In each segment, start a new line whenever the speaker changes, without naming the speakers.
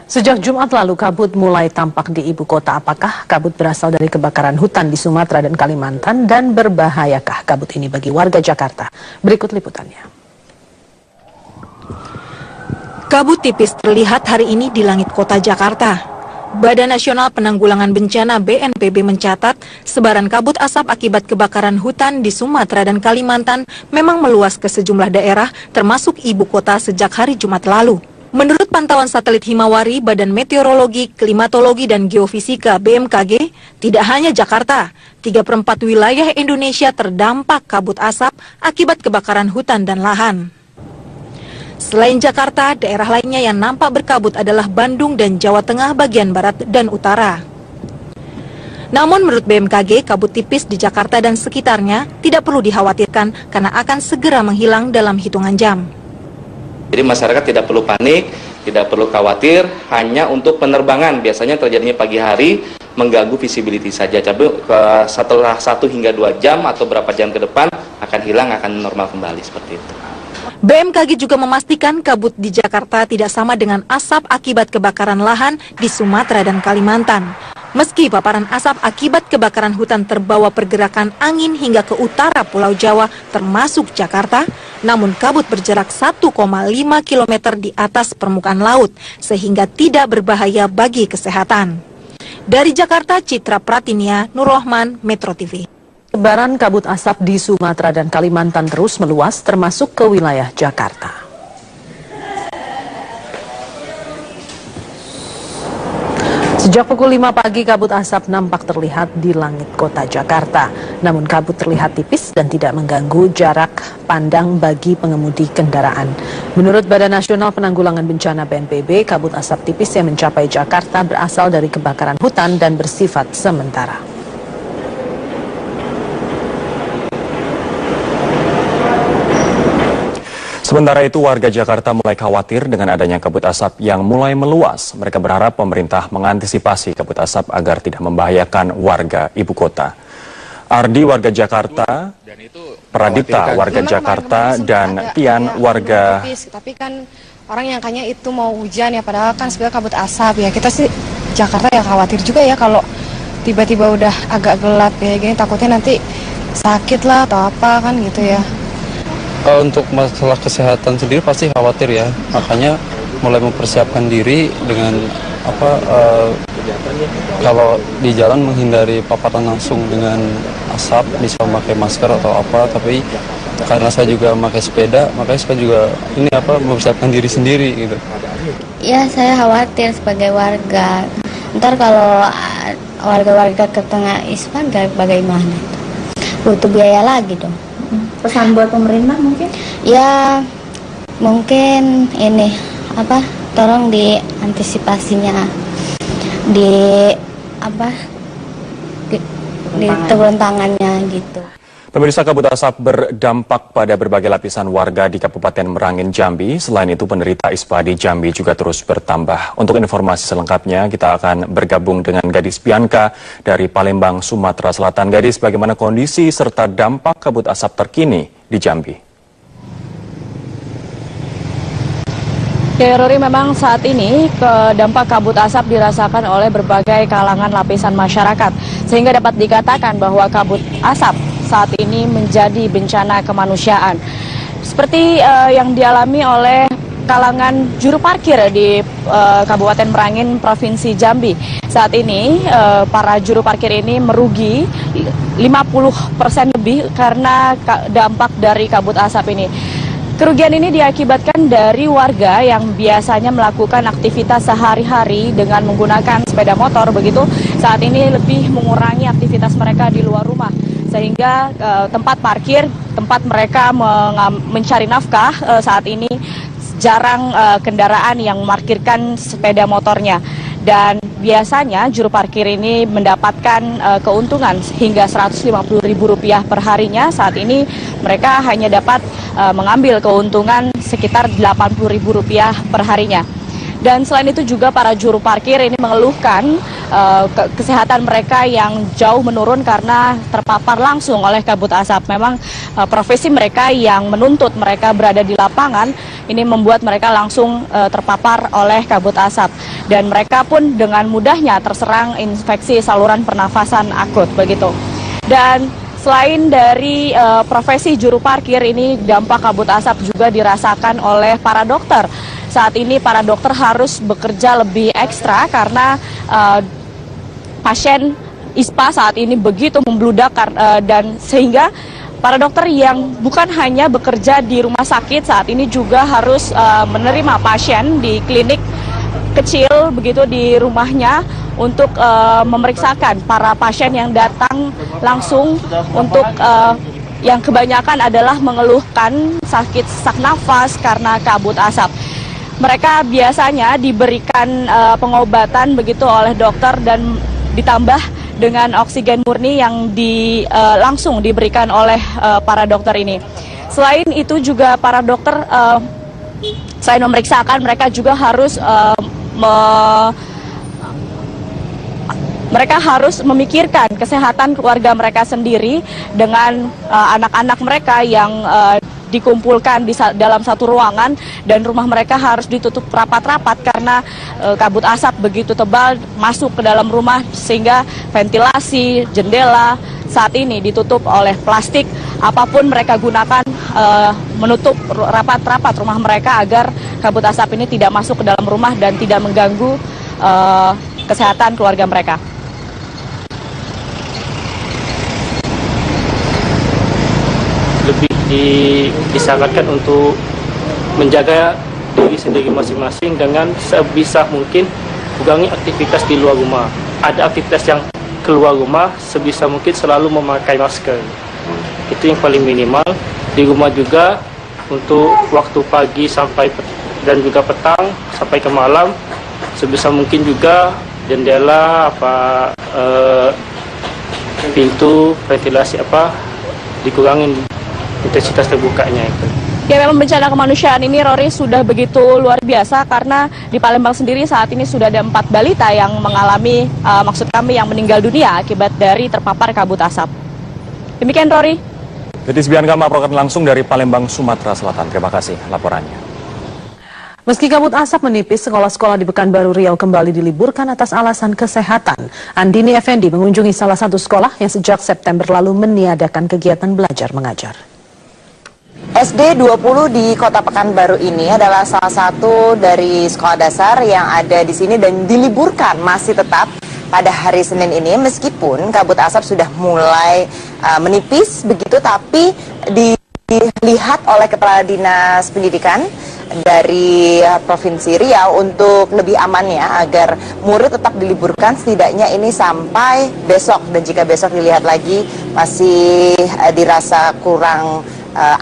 Sejak Jumat lalu, kabut mulai tampak di ibu kota. Apakah kabut berasal dari kebakaran hutan di Sumatera dan Kalimantan? Dan berbahayakah kabut ini bagi warga Jakarta? Berikut liputannya.
Kabut tipis terlihat hari ini di langit kota Jakarta. Badan Nasional Penanggulangan Bencana BNPB mencatat sebaran kabut asap akibat kebakaran hutan di Sumatera dan Kalimantan memang meluas ke sejumlah daerah termasuk ibu kota sejak hari Jumat lalu. Menurut pantauan satelit Himawari, Badan Meteorologi, Klimatologi, dan Geofisika BMKG, tidak hanya Jakarta, 3/4 wilayah Indonesia terdampak kabut asap akibat kebakaran hutan dan lahan. Selain Jakarta, daerah lainnya yang nampak berkabut adalah Bandung dan Jawa Tengah bagian barat dan utara. Namun menurut BMKG, kabut tipis di Jakarta dan sekitarnya tidak perlu dikhawatirkan karena akan segera menghilang dalam hitungan jam.
Jadi masyarakat tidak perlu panik, tidak perlu khawatir, hanya untuk penerbangan biasanya terjadinya pagi hari mengganggu visibility saja. Tapi setelah 1 hingga 2 jam atau berapa jam ke depan akan hilang, akan normal kembali seperti itu.
BMKG juga memastikan kabut di Jakarta tidak sama dengan asap akibat kebakaran lahan di Sumatera dan Kalimantan. Meski paparan asap akibat kebakaran hutan terbawa pergerakan angin hingga ke utara Pulau Jawa termasuk Jakarta, namun kabut berjarak 1,5 km di atas permukaan laut sehingga tidak berbahaya bagi kesehatan. Dari Jakarta, Citra Pratinia, Nur Rahman, Metro TV.
Sebaran kabut asap di Sumatera dan Kalimantan terus meluas termasuk ke wilayah Jakarta. Sejak pukul 5 pagi kabut asap nampak terlihat di langit kota Jakarta. Namun kabut terlihat tipis dan tidak mengganggu jarak pandang bagi pengemudi kendaraan. Menurut Badan Nasional Penanggulangan Bencana BNPB, kabut asap tipis yang mencapai Jakarta berasal dari kebakaran hutan dan bersifat sementara.
Sementara itu, warga Jakarta mulai khawatir dengan adanya kabut asap yang mulai meluas. Mereka berharap pemerintah mengantisipasi kabut asap agar tidak membahayakan warga ibu kota. Ardi, warga Jakarta, Pradita, warga Jakarta, dan Tian, warga...
Tapi kan orang yang kayaknya itu mau hujan ya, padahal kan sebenarnya kabut asap ya. Kita sih Jakarta ya khawatir juga ya kalau tiba-tiba udah agak gelap ya gini, takutnya nanti sakit lah atau apa kan gitu ya.
Untuk masalah kesehatan sendiri pasti khawatir ya, makanya mulai mempersiapkan diri dengan kalau di jalan menghindari paparan langsung dengan asap, misal pakai masker atau apa. Tapi karena saya juga pakai sepeda, makanya saya juga mempersiapkan diri sendiri gitu.
Ya, saya khawatir sebagai warga. Ntar kalau warga-warga kena ispan bagaimana? Butuh biaya lagi dong.
Pesan buat pemerintah mungkin?
Ya, mungkin ini tolong diantisipasinya di turun tangannya gitu.
Pemirsa, kabut asap berdampak pada berbagai lapisan warga di Kabupaten Merangin, Jambi. Selain itu, penderita ISPA di Jambi juga terus bertambah. Untuk informasi selengkapnya, kita akan bergabung dengan Gadis Bianca dari Palembang, Sumatera Selatan. Gadis, bagaimana kondisi serta dampak kabut asap terkini di Jambi?
Ya, Rory, memang saat ini dampak kabut asap dirasakan oleh berbagai kalangan lapisan masyarakat. Sehingga dapat dikatakan bahwa kabut asap saat ini menjadi bencana kemanusiaan. Seperti yang dialami oleh kalangan juru parkir di Kabupaten Merangin, Provinsi Jambi. Saat ini para juru parkir ini merugi 50% lebih karena dampak dari kabut asap ini. Kerugian ini diakibatkan dari warga yang biasanya melakukan aktivitas sehari-hari dengan menggunakan sepeda motor, begitu saat ini lebih mengurangi aktivitas mereka di luar rumah. Sehingga tempat parkir, tempat mereka mencari nafkah saat ini jarang kendaraan yang memarkirkan sepeda motornya. Dan biasanya juru parkir ini mendapatkan keuntungan hingga Rp150.000 per harinya. Saat ini mereka hanya dapat mengambil keuntungan sekitar Rp80.000 per harinya. Dan selain itu juga para juru parkir ini mengeluhkan kesehatan mereka yang jauh menurun karena terpapar langsung oleh kabut asap. Memang profesi mereka yang menuntut mereka berada di lapangan ini membuat mereka langsung terpapar oleh kabut asap, dan mereka pun dengan mudahnya terserang infeksi saluran pernafasan akut begitu. Dan selain dari profesi juru parkir ini, dampak kabut asap juga dirasakan oleh para dokter. Saat ini para dokter harus bekerja lebih ekstra karena pasien ISPA saat ini begitu membludak, dan sehingga para dokter yang bukan hanya bekerja di rumah sakit saat ini juga harus menerima pasien di klinik kecil begitu di rumahnya untuk memeriksakan para pasien yang datang langsung untuk yang kebanyakan adalah mengeluhkan sakit sesak nafas karena kabut asap. Mereka biasanya diberikan pengobatan begitu oleh dokter dan ditambah dengan oksigen murni yang langsung diberikan oleh para dokter ini. Selain itu juga para dokter selain memeriksakan, mereka juga harus mereka harus memikirkan kesehatan keluarga mereka sendiri dengan anak-anak mereka yang dikumpulkan dalam satu ruangan, dan rumah mereka harus ditutup rapat-rapat karena kabut asap begitu tebal masuk ke dalam rumah sehingga ventilasi, jendela saat ini ditutup oleh plastik. Apapun mereka gunakan menutup rapat-rapat rumah mereka agar kabut asap ini tidak masuk ke dalam rumah dan tidak mengganggu kesehatan keluarga mereka.
Lebih disarankan untuk menjaga diri sendiri masing-masing dengan sebisa mungkin kurangi aktivitas di luar rumah. Ada aktivitas yang keluar rumah, sebisa mungkin selalu memakai masker. Itu yang paling minimal. Di rumah juga untuk waktu pagi dan juga petang sampai ke malam, sebisa mungkin juga jendela pintu ventilasi dikurangin intensitas terbukanya itu.
Ya, memang bencana kemanusiaan ini, Rory, sudah begitu luar biasa karena di Palembang sendiri saat ini sudah ada 4 balita yang mengalami, yang meninggal dunia akibat dari terpapar kabut asap. Demikian, Rory.
Jadi Bianca melaporkan langsung dari Palembang, Sumatera Selatan. Terima kasih laporannya.
Meski kabut asap menipis, sekolah-sekolah di Pekanbaru Riau kembali diliburkan atas alasan kesehatan. Andini Effendi mengunjungi salah satu sekolah yang sejak September lalu meniadakan kegiatan belajar mengajar.
SD 20 di Kota Pekanbaru ini adalah salah satu dari sekolah dasar yang ada di sini dan diliburkan masih tetap pada hari Senin ini, meskipun kabut asap sudah mulai menipis begitu, tapi dilihat oleh Kepala Dinas Pendidikan dari Provinsi Riau untuk lebih amannya agar murid tetap diliburkan setidaknya ini sampai besok, dan jika besok dilihat lagi masih dirasa kurang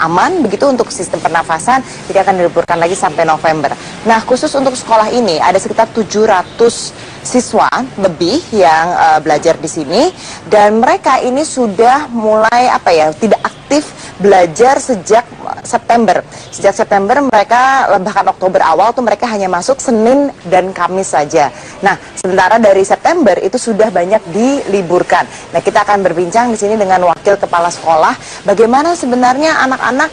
aman begitu untuk sistem pernafasan, tidak akan diliburkan lagi sampai November. Nah, khusus untuk sekolah ini ada sekitar 700 siswa lebih yang belajar di sini, dan mereka ini sudah mulai tidak aktif belajar sejak September. Sejak September mereka, bahkan Oktober awal tuh mereka hanya masuk Senin dan Kamis saja. Nah, sementara dari September itu sudah banyak diliburkan. Nah, kita akan berbincang di sini dengan wakil kepala sekolah bagaimana sebenarnya anak-anak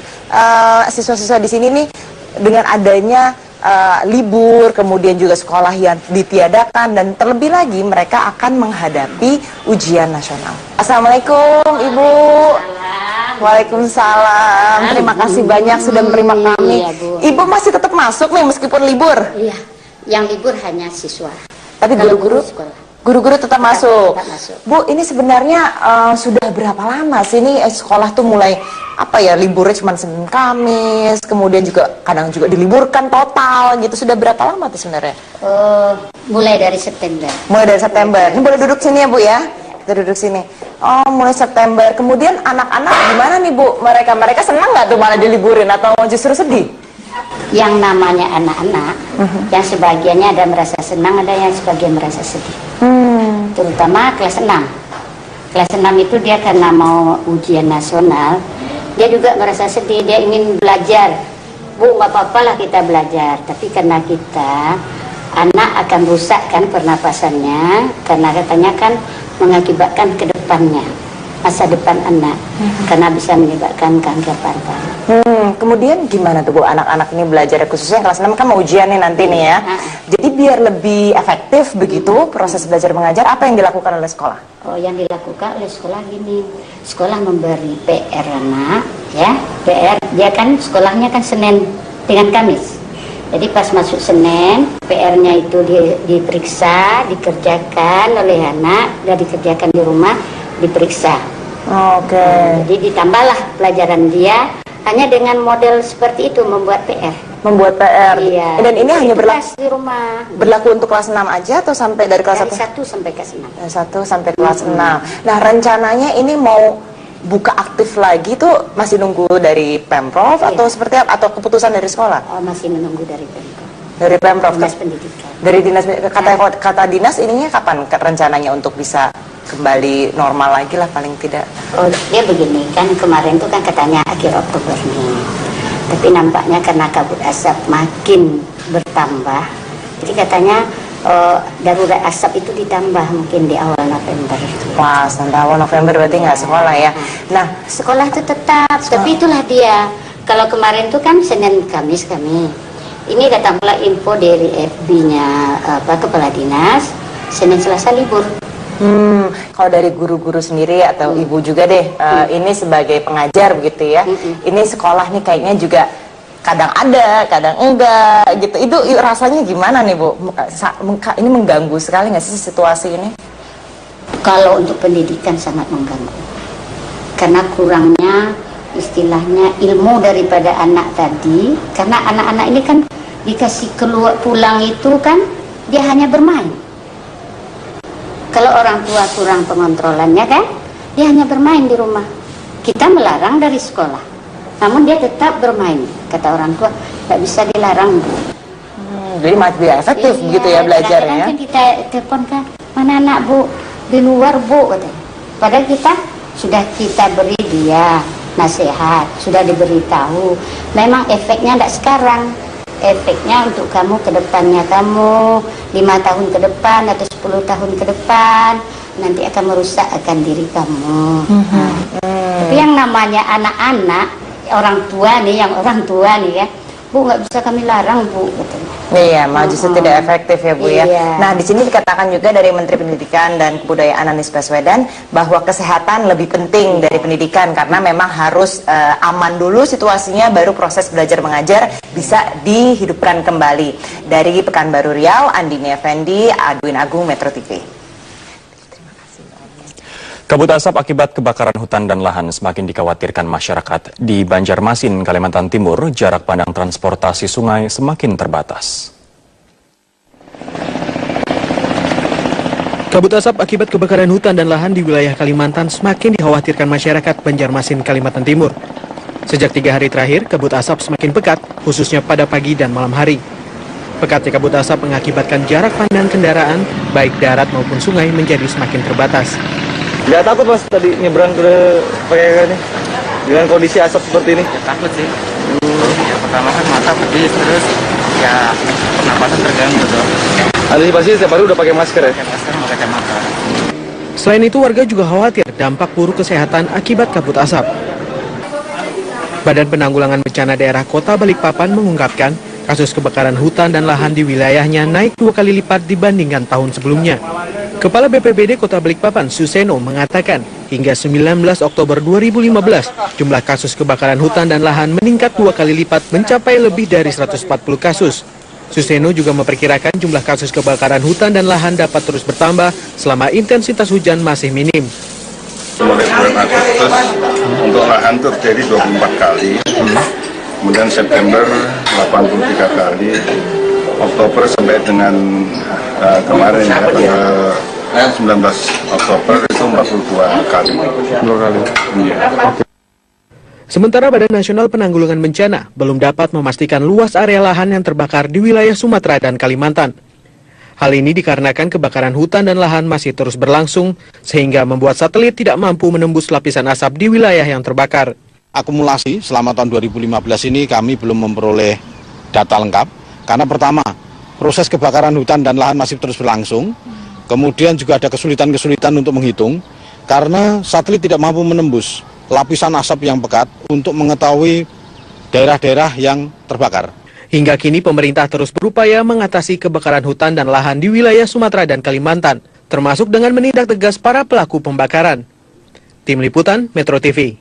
siswa-siswa di sini nih dengan adanya libur, kemudian juga sekolah yang ditiadakan, dan terlebih lagi mereka akan menghadapi ujian nasional. Assalamualaikum Ibu. Waalaikumsalam. Terima kasih banyak sudah menerima kami.
Iya, Bu.
Ibu masih tetap masuk nih meskipun libur?
Iya, yang libur hanya siswa.
Tapi guru-guru tetap masuk.
Tetap masuk.
Bu, ini sebenarnya sudah berapa lama sih ini sekolah tuh mulai liburnya cuma Senin Kamis, kemudian juga kadang juga diliburkan total gitu. Sudah berapa lama tuh sebenarnya?
Mulai dari September.
Mulai dari September. Ini boleh duduk sini ya, Bu ya? Kita duduk sini. Oh, mulai September. Kemudian anak-anak gimana nih, Bu? Mereka senang nggak tuh malah diliburin atau justru sedih?
Yang namanya anak-anak, yang sebagiannya ada merasa senang, ada yang sebagian merasa sedih. Terutama kelas 6. Kelas 6 itu dia karena mau ujian nasional, dia juga merasa sedih, dia ingin belajar. Bu, nggak apa-apa lah kita belajar, tapi karena kita anak akan rusak kan pernapasannya, karena katanya kan mengakibatkan ke depannya, masa depan anak, karena bisa menyebabkan kanker paru-paru.
Kemudian gimana tuh Bu, anak-anak ini belajar, khususnya kelas 6 kan mau ujian nih nanti nih ya. Jadi biar lebih efektif begitu proses belajar mengajar, apa yang dilakukan oleh sekolah?
Oh, yang dilakukan oleh sekolah gini, sekolah memberi PR anak, ya, PR, dia kan sekolahnya kan Senin dengan Kamis. Jadi pas masuk Senin, PR-nya itu diperiksa, dikerjakan oleh anak, dan dikerjakan di rumah, diperiksa.
Oke.
Jadi ditambahlah pelajaran dia, hanya dengan model seperti itu, membuat PR.
Membuat PR.
Iya.
Dan ini hanya
berlaku di rumah.
Berlaku untuk kelas 6 aja atau sampai dari kelas 1?
Dari 1 sampai kelas 6.
Dari 1 sampai kelas 6. Nah, rencananya ini mau buka aktif lagi tuh masih nunggu dari Pemprov atau seperti apa, atau keputusan dari sekolah?
Oh, masih menunggu dari Pemprov.
Dari Pemprov.
Dinas Pendidikan.
Dari dinas, kata dinas ininya kapan rencananya untuk bisa kembali normal lagi lah paling tidak?
Oh, dia begini kan, kemarin tuh kan katanya akhir Oktober nih. Tapi nampaknya karena kabut asap makin bertambah, jadi katanya darurat asap itu ditambah mungkin di awal November.
Wah, sampai awal November berarti nggak sekolah ya? Nah,
sekolah itu tetap, tapi itulah dia. Kalau kemarin tuh kan Senin Kamis kami. Ini datang pula info dari FB-nya Kepala Dinas, Senin Selasa libur.
Kalau dari guru-guru sendiri atau ibu juga deh, ini sebagai pengajar begitu ya, ini sekolah nih kayaknya juga kadang ada, kadang enggak gitu. Itu rasanya gimana nih Bu? Ini mengganggu sekali nggak sih situasi ini?
Kalau untuk pendidikan sangat mengganggu, karena kurangnya istilahnya ilmu daripada anak tadi. Karena anak-anak ini kan dikasih keluar pulang itu kan dia hanya bermain. Kalau orang tua kurang pengontrolannya kan, dia hanya bermain di rumah. Kita melarang dari sekolah, namun dia tetap bermain. Kata orang tua, tidak bisa dilarang Bu.
Jadi masih efektif begitu ya belajarnya.
Kan kita telepon kan, mana anak Bu? Di luar Bu, katanya. Padahal kita beri dia nasihat, sudah diberitahu. Memang efeknya tidak sekarang. Efeknya untuk kamu ke depannya, kamu 5 tahun ke depan atau 10 tahun ke depan nanti akan merusakkan diri kamu. Tapi yang namanya anak-anak, orang tua nih ya, Bu nggak bisa kami larang Bu, katanya.
Iya, malah justru tidak efektif ya Bu ya.
Iya.
Nah, di sini dikatakan juga dari Menteri Pendidikan dan Kebudayaan Anies Baswedan bahwa kesehatan lebih penting dari pendidikan karena memang harus aman dulu situasinya baru proses belajar mengajar bisa dihidupkan kembali. Dari Pekanbaru Riau, Andini Effendi, Adwin Agung, Metro TV.
Kabut asap akibat kebakaran hutan dan lahan semakin dikhawatirkan masyarakat. Di Banjarmasin, Kalimantan Timur, jarak pandang transportasi sungai semakin terbatas.
Kabut asap akibat kebakaran hutan dan lahan di wilayah Kalimantan semakin dikhawatirkan masyarakat Banjarmasin, Kalimantan Timur. Sejak 3 hari terakhir, kabut asap semakin pekat, khususnya pada pagi dan malam hari. Pekatnya kabut asap mengakibatkan jarak pandang kendaraan, baik darat maupun sungai, menjadi semakin terbatas.
Nggak takut Mas tadi nyebrang ke pakai ini dengan kondisi asap seperti ini?
Ya, takut sih. Ya, pertama kan mata pedih, terus ya pernapasan terganggu dong.
Antisipasi setiap hari udah pakai masker ya?
Pakai masker sama kacamata.
Selain itu, warga juga khawatir dampak buruk kesehatan akibat kabut asap. Badan Penanggulangan Bencana Daerah Kota Balikpapan mengungkapkan kasus kebakaran hutan dan lahan di wilayahnya naik 2 kali lipat dibandingkan tahun sebelumnya. Kepala BPBD Kota Balikpapan, Suseno, mengatakan hingga 19 Oktober 2015, jumlah kasus kebakaran hutan dan lahan meningkat 2 kali lipat mencapai lebih dari 140 kasus. Suseno juga memperkirakan jumlah kasus kebakaran hutan dan lahan dapat terus bertambah selama intensitas hujan masih minim.
Mulai bulan Agustus untuk lahan itu terjadi 24 kali, kemudian September 83 kali, Oktober sampai dengan kemarin ya, tanggal 19 Oktober itu 42 kali.
2 kali.
Iya.
Sementara Badan Nasional Penanggulangan Bencana belum dapat memastikan luas area lahan yang terbakar di wilayah Sumatera dan Kalimantan. Hal ini dikarenakan kebakaran hutan dan lahan masih terus berlangsung, sehingga membuat satelit tidak mampu menembus lapisan asap di wilayah yang terbakar.
Akumulasi selama tahun 2015 ini kami belum memperoleh data lengkap, karena pertama, proses kebakaran hutan dan lahan masih terus berlangsung. Kemudian juga ada kesulitan-kesulitan untuk menghitung karena satelit tidak mampu menembus lapisan asap yang pekat untuk mengetahui daerah-daerah yang terbakar.
Hingga kini pemerintah terus berupaya mengatasi kebakaran hutan dan lahan di wilayah Sumatera dan Kalimantan, termasuk dengan menindak tegas para pelaku pembakaran. Tim Liputan Metro TV.